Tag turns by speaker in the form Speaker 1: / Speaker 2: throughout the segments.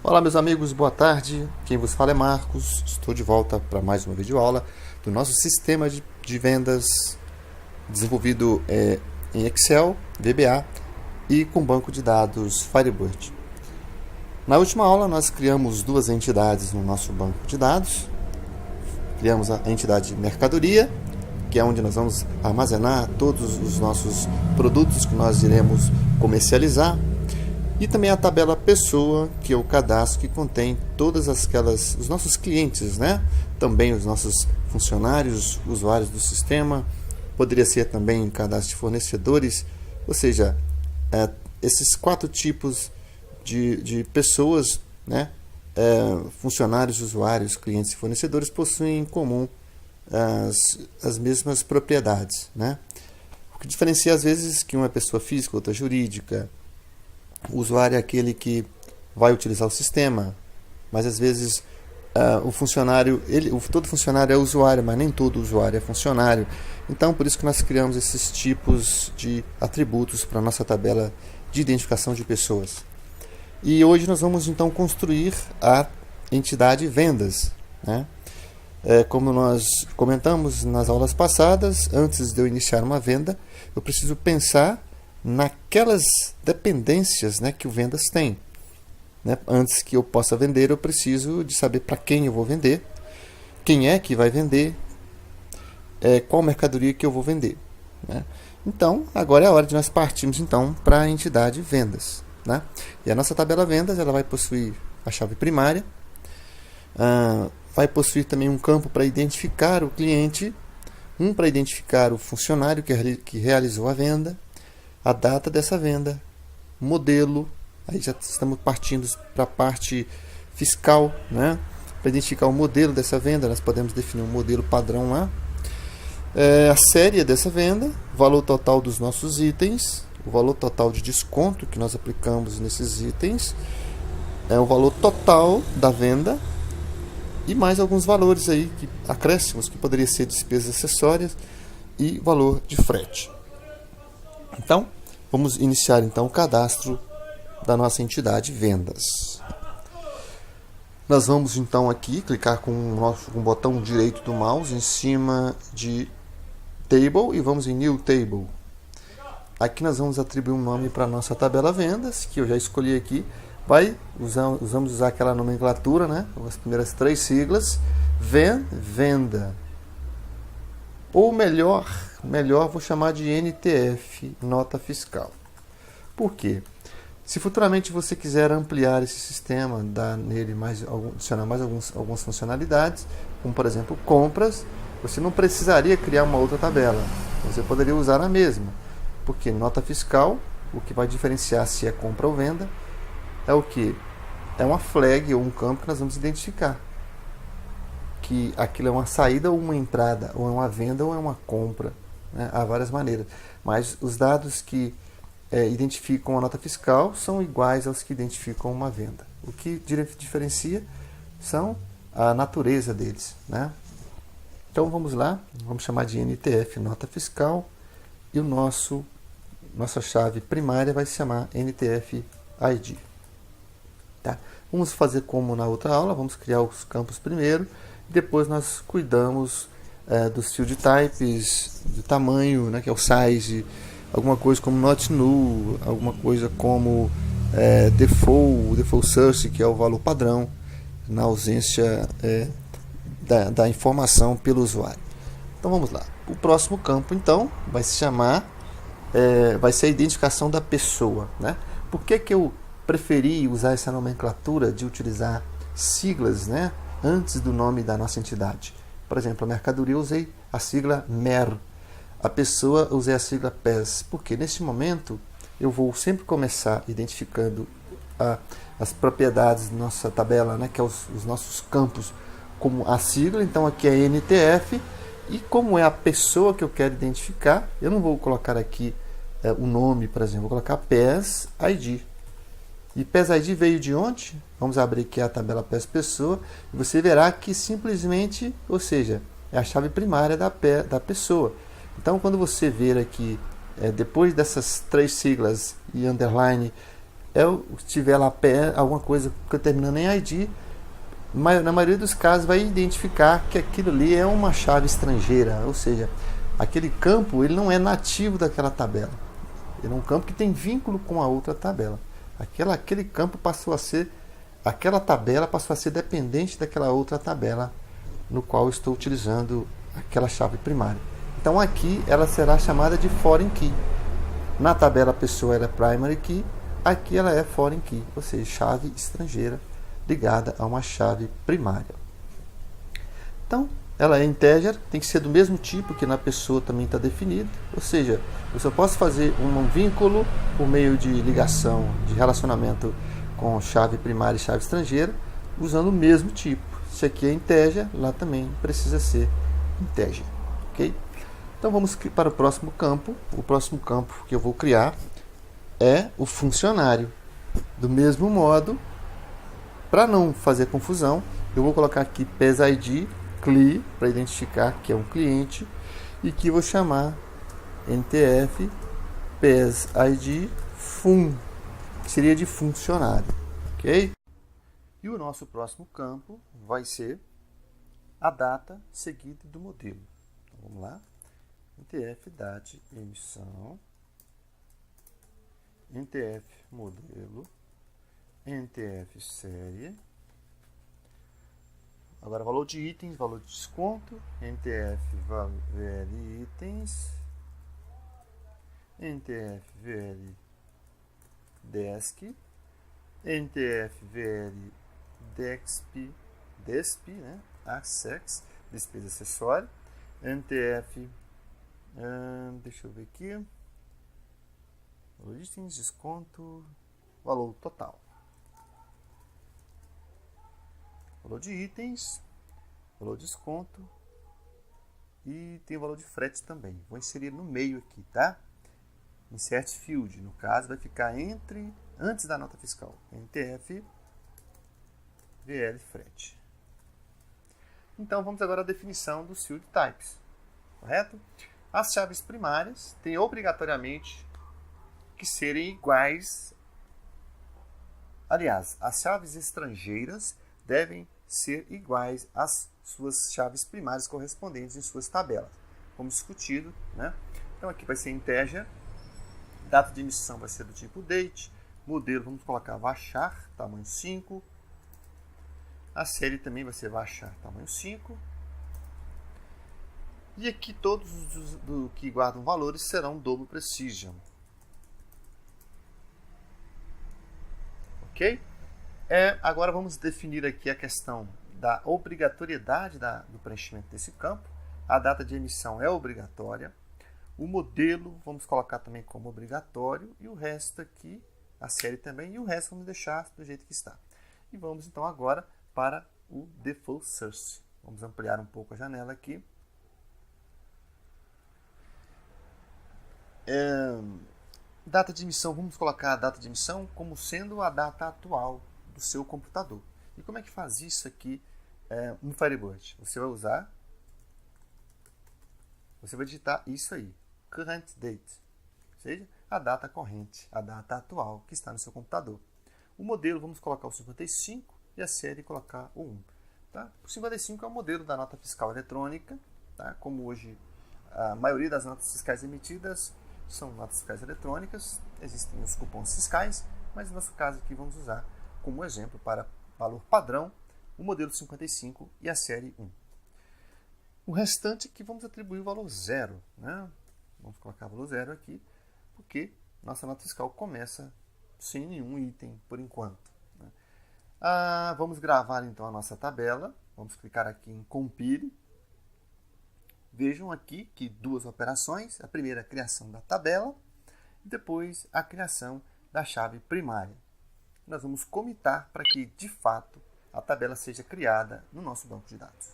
Speaker 1: Olá meus amigos, boa tarde. Quem vos fala é Marcos. Estou de volta para mais uma videoaula do nosso sistema de vendas desenvolvido em Excel, VBA e com banco de dados Firebird. Na última aula nós criamos duas entidades no nosso banco de dados. Criamos a entidade mercadoria, que é onde nós vamos armazenar todos os nossos produtos que nós iremos comercializar. E também a tabela pessoa, que é o cadastro que contém todas os nossos clientes, né? Também os nossos funcionários, usuários do sistema. Poderia ser também um cadastro de fornecedores, ou seja, esses 4 tipos de pessoas, né? Funcionários, usuários, clientes e fornecedores possuem em comum as mesmas propriedades, né? O que diferencia às vezes que uma é pessoa física, outra jurídica. O usuário é aquele que vai utilizar o sistema, mas às vezes o funcionário, todo funcionário é usuário, mas nem todo usuário é funcionário. Então, por isso que nós criamos esses tipos de atributos para a nossa tabela de identificação de pessoas. E hoje nós vamos então construir a entidade vendas, né? Como nós comentamos nas aulas passadas, antes de eu iniciar uma venda, eu preciso pensar naquelas dependências, né, que o vendas tem, né? Antes que eu possa vender, eu preciso de saber para quem eu vou vender, quem é que vai vender, qual mercadoria que eu vou vender, né? Então, agora é a hora de nós partirmos então para a entidade vendas, né? E a nossa tabela vendas ela vai possuir a chave primária, vai possuir também um campo para identificar o cliente, um para identificar o funcionário que realizou a venda, a data dessa venda, modelo, aí já estamos partindo para a parte fiscal, né? Para identificar o modelo dessa venda, nós podemos definir um modelo padrão lá, a série dessa venda, o valor total dos nossos itens, o valor total de desconto que nós aplicamos nesses itens, o valor total da venda e mais alguns valores aí, acréscimos, que poderia ser despesas acessórias e valor de frete. Então, vamos iniciar então o cadastro da nossa entidade vendas. Nós vamos então aqui clicar com o botão direito do mouse em cima de Table e vamos em New Table. Aqui nós vamos atribuir um nome para a nossa tabela vendas, que eu já escolhi aqui. Vamos usar aquela nomenclatura, né? As primeiras 3 siglas, venda. Ou melhor, vou chamar de NTF, nota fiscal. Por quê? Se futuramente você quiser ampliar esse sistema, adicionar mais algumas funcionalidades, como por exemplo compras, você não precisaria criar uma outra tabela. Você poderia usar a mesma, porque nota fiscal, o que vai diferenciar se é compra ou venda, é o que? É uma flag ou um campo que nós vamos identificar. Que aquilo é uma saída ou uma entrada, ou é uma venda ou é uma compra, né? Há várias maneiras, mas os dados que identificam a nota fiscal são iguais aos que identificam uma venda. O que diferencia são a natureza deles, né? Então vamos lá, vamos chamar de NTF nota fiscal e nossa chave primária vai se chamar NTF ID. Tá? Vamos fazer como na outra aula, vamos criar os campos primeiro. Depois nós cuidamos dos field types, do tamanho, né, que é o size, alguma coisa como not null, alguma coisa como default search, que é o valor padrão, na ausência da informação pelo usuário. Então vamos lá. O próximo campo então vai se chamar, vai ser a identificação da pessoa, né? Por que eu preferi usar essa nomenclatura de utilizar siglas, né, antes do nome da nossa entidade? Por exemplo, a mercadoria eu usei a sigla MER, a pessoa eu usei a sigla PES, porque neste momento eu vou sempre começar identificando as propriedades da nossa tabela, né, que é os nossos campos, como a sigla. Então aqui é NTF, e como é a pessoa que eu quero identificar, eu não vou colocar aqui o nome, por exemplo, vou colocar PES ID. E PES ID veio de onde? Vamos abrir aqui a tabela PES pessoa e você verá que simplesmente, ou seja, é a chave primária da pessoa. Então, quando você ver aqui, depois dessas 3 siglas e underline, se tiver lá alguma coisa terminando em ID, na maioria dos casos vai identificar que aquilo ali é uma chave estrangeira, ou seja, aquele campo ele não é nativo daquela tabela. Ele é um campo que tem vínculo com a outra tabela. Aquele campo passou a ser, aquela tabela passou a ser dependente daquela outra tabela no qual eu estou utilizando aquela chave primária. Então aqui ela será chamada de foreign key. Na tabela pessoa ela é primary key, aqui ela é foreign key, ou seja, chave estrangeira ligada a uma chave primária. Então, ela é integer, tem que ser do mesmo tipo que na pessoa também está definido, ou seja, eu só posso fazer um vínculo por meio de ligação, de relacionamento com chave primária e chave estrangeira, usando o mesmo tipo. Se aqui é integer, lá também precisa ser integer. Ok? Então vamos para o próximo campo. O próximo campo que eu vou criar é o funcionário. Do mesmo modo, para não fazer confusão, eu vou colocar aqui PES-ID CLI para identificar que é um cliente e que vou chamar NTF PES-ID FUN, que seria de funcionário. Ok? E o nosso próximo campo vai ser a data seguida do modelo. Então, vamos lá. NTF date emissão, NTF modelo, NTF série. Agora valor de itens, valor de desconto, NTF VL itens, NTF VL desk, NTF VL DESP, né? Access, despesa acessória, NTF, deixa eu ver aqui, valor de itens, desconto, valor total. Valor de itens, valor de desconto e tem o valor de frete também. Vou inserir no meio aqui, tá? Insert field, no caso, vai ficar antes da nota fiscal. NTF VL frete. Então vamos agora à definição dos field types, correto? As chaves primárias têm obrigatoriamente que serem iguais. Aliás, as chaves estrangeiras devem ser iguais às suas chaves primárias correspondentes em suas tabelas, como discutido, né? Então aqui vai ser integer, data de emissão vai ser do tipo date, modelo vamos colocar varchar, tamanho 5, a série também vai ser varchar, tamanho 5, e aqui todos os que guardam valores serão double precision. Ok? Agora vamos definir aqui a questão da obrigatoriedade do preenchimento desse campo. A data de emissão é obrigatória. O modelo vamos colocar também como obrigatório. E o resto aqui, a série também. E o resto vamos deixar do jeito que está. E vamos então agora para o default source. Vamos ampliar um pouco a janela aqui. Data de emissão, vamos colocar a data de emissão como sendo a data atual do seu computador. E como é que faz isso aqui no Firebird? Você vai digitar isso aí, current date, ou seja, a data corrente, a data atual que está no seu computador. O modelo vamos colocar o 55 e a série colocar o 1. Tá? O 55 é o modelo da nota fiscal eletrônica, tá? Como hoje a maioria das notas fiscais emitidas são notas fiscais eletrônicas, existem os cupons fiscais, mas no nosso caso aqui vamos usar como exemplo para valor padrão o modelo 55 e a série 1. O restante aqui vamos atribuir o valor 0, né? Vamos colocar o valor 0 aqui, porque nossa nota fiscal começa sem nenhum item por enquanto, né? Vamos gravar então a nossa tabela, vamos clicar aqui em compile. Vejam aqui que duas operações, a primeira a criação da tabela e depois a criação da chave primária. Nós vamos comitar para que, de fato, a tabela seja criada no nosso banco de dados.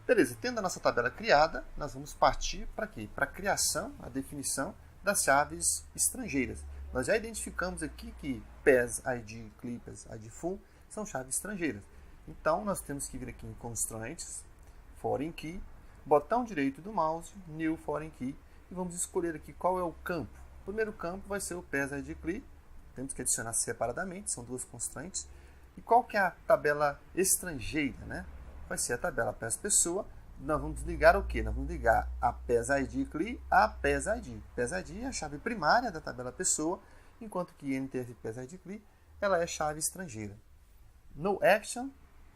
Speaker 1: Beleza, tendo a nossa tabela criada, nós vamos partir para quê? Para a criação, a definição das chaves estrangeiras. Nós já identificamos aqui que PES-ID, CLI, PES-ID FUN são chaves estrangeiras. Então, nós temos que vir aqui em Constraints, Foreign Key, botão direito do mouse, New Foreign Key, e vamos escolher aqui qual é o campo. O primeiro campo vai ser o PES-ID CLI, temos que adicionar separadamente, são duas constantes. E qual que é a tabela estrangeira, né? Vai ser a tabela PES-pessoa. Nós vamos ligar o quê? Nós vamos ligar a PES-ID CLI a PES-ID. PES-ID é a chave primária da tabela pessoa, enquanto que NTF PES-ID CLI ela é a chave estrangeira. No action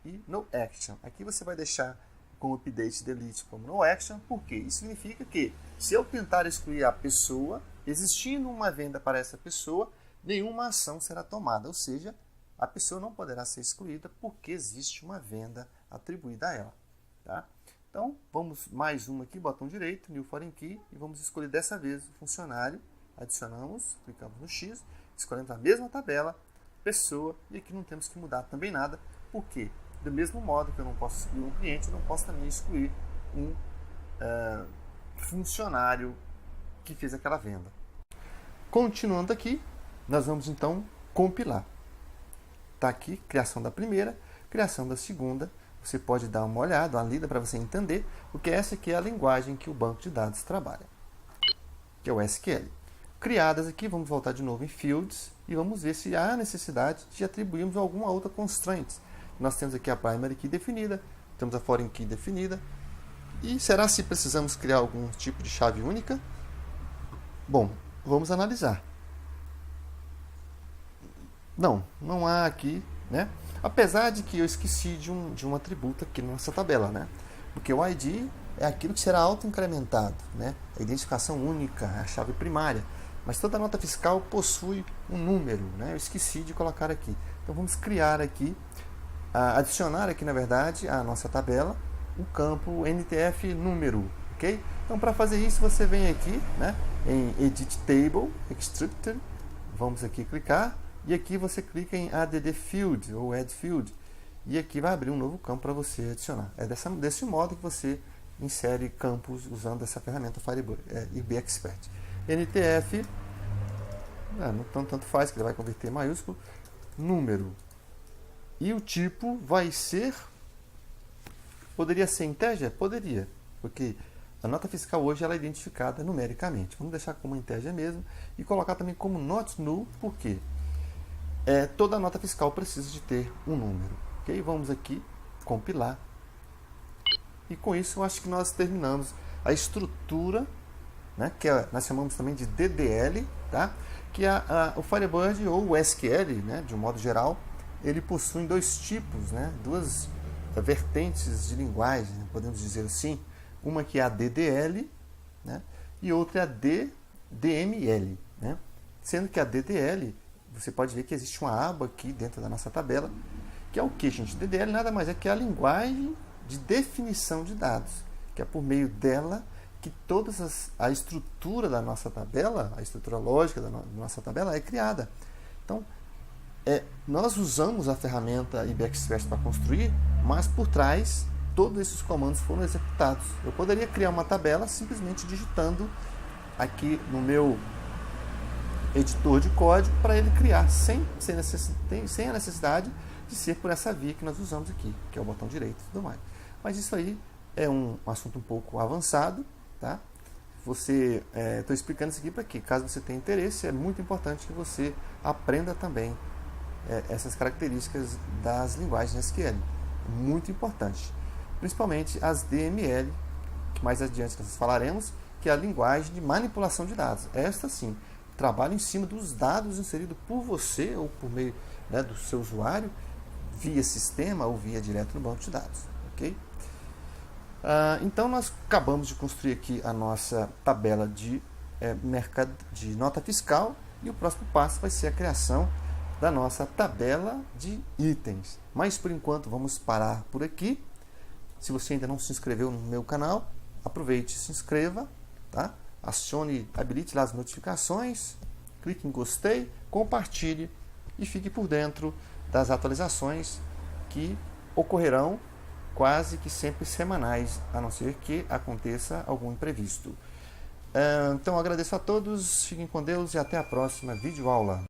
Speaker 1: e no action. Aqui você vai deixar com update delete como no action, porque isso significa que se eu tentar excluir a pessoa, existindo uma venda para essa pessoa, nenhuma ação será tomada, ou seja, a pessoa não poderá ser excluída porque existe uma venda atribuída a ela. Tá? Então, vamos mais uma aqui, botão direito, New Foreign Key, e vamos escolher dessa vez o funcionário, adicionamos, clicamos no X, escolhemos a mesma tabela, pessoa, e aqui não temos que mudar também nada, porque do mesmo modo que eu não posso excluir um cliente, eu não posso também excluir um funcionário que fez aquela venda. Continuando aqui, nós vamos então compilar. Está aqui, criação da primeira, criação da segunda. Você pode dar uma olhada, uma lida para você entender, porque essa aqui é a linguagem que o banco de dados trabalha, que é o SQL. Criadas aqui, vamos voltar de novo em Fields e vamos ver se há necessidade de atribuirmos alguma outra constraint. Nós temos aqui a primary key definida, temos a foreign key definida. E será se precisamos criar algum tipo de chave única? Bom, vamos analisar. Não há aqui, né? Apesar de que eu esqueci de um atributo aqui na nossa tabela, né? Porque o ID é aquilo que será auto-incrementado, né? A identificação única, a chave primária. Mas toda nota fiscal possui um número, né? Eu esqueci de colocar aqui. Então vamos criar aqui, adicionar aqui na verdade a nossa tabela o campo NTF número, ok? Então para fazer isso você vem aqui, né, em Edit Table, Extractor, vamos aqui clicar e aqui você clica em Add Field ou Add Field e aqui vai abrir um novo campo para você adicionar. É desse modo que você insere campos usando essa ferramenta Firebird, IB Expert. NTF, tanto faz que ele vai converter em maiúsculo, número. E o tipo vai ser, poderia ser integer? Poderia, porque a nota fiscal hoje ela é identificada numericamente. Vamos deixar como integer mesmo e colocar também como not null, porque toda nota fiscal precisa de ter um número. Ok? Vamos aqui compilar. E com isso eu acho que nós terminamos a estrutura, né, que nós chamamos também de DDL, tá? Que o Firebird ou o SQL, né, de um modo geral, ele possui dois tipos, né, duas vertentes de linguagem, né, podemos dizer assim. Uma que é a DDL, né, e outra é a DML. Né? Sendo que a DDL, você pode ver que existe uma aba aqui dentro da nossa tabela, que é o que, gente? DDL nada mais é que a linguagem de definição de dados, que é por meio dela que a estrutura da nossa tabela, a estrutura lógica da nossa tabela é criada. Então, nós usamos a ferramenta IB Expert para construir, mas por trás todos esses comandos foram executados. Eu poderia criar uma tabela simplesmente digitando aqui no meu editor de código para ele criar, sem a necessidade de ser por essa via que nós usamos aqui, que é o botão direito e tudo mais. Mas isso aí é um assunto um pouco avançado, tá? Estou explicando isso aqui para quê? Caso você tenha interesse, é muito importante que você aprenda também essas características das linguagens SQL. Muito importante. Principalmente as DML, que mais adiante nós falaremos, que é a linguagem de manipulação de dados. Esta sim, trabalha em cima dos dados inseridos por você ou por meio, né, do seu usuário, via sistema ou via direto no banco de dados. Ok? Então nós acabamos de construir aqui a nossa tabela de nota fiscal e o próximo passo vai ser a criação da nossa tabela de itens. Mas por enquanto vamos parar por aqui. Se você ainda não se inscreveu no meu canal, aproveite e se inscreva, tá? Habilite lá as notificações, clique em gostei, compartilhe e fique por dentro das atualizações que ocorrerão quase que sempre semanais, a não ser que aconteça algum imprevisto. Então agradeço a todos, fiquem com Deus e até a próxima videoaula.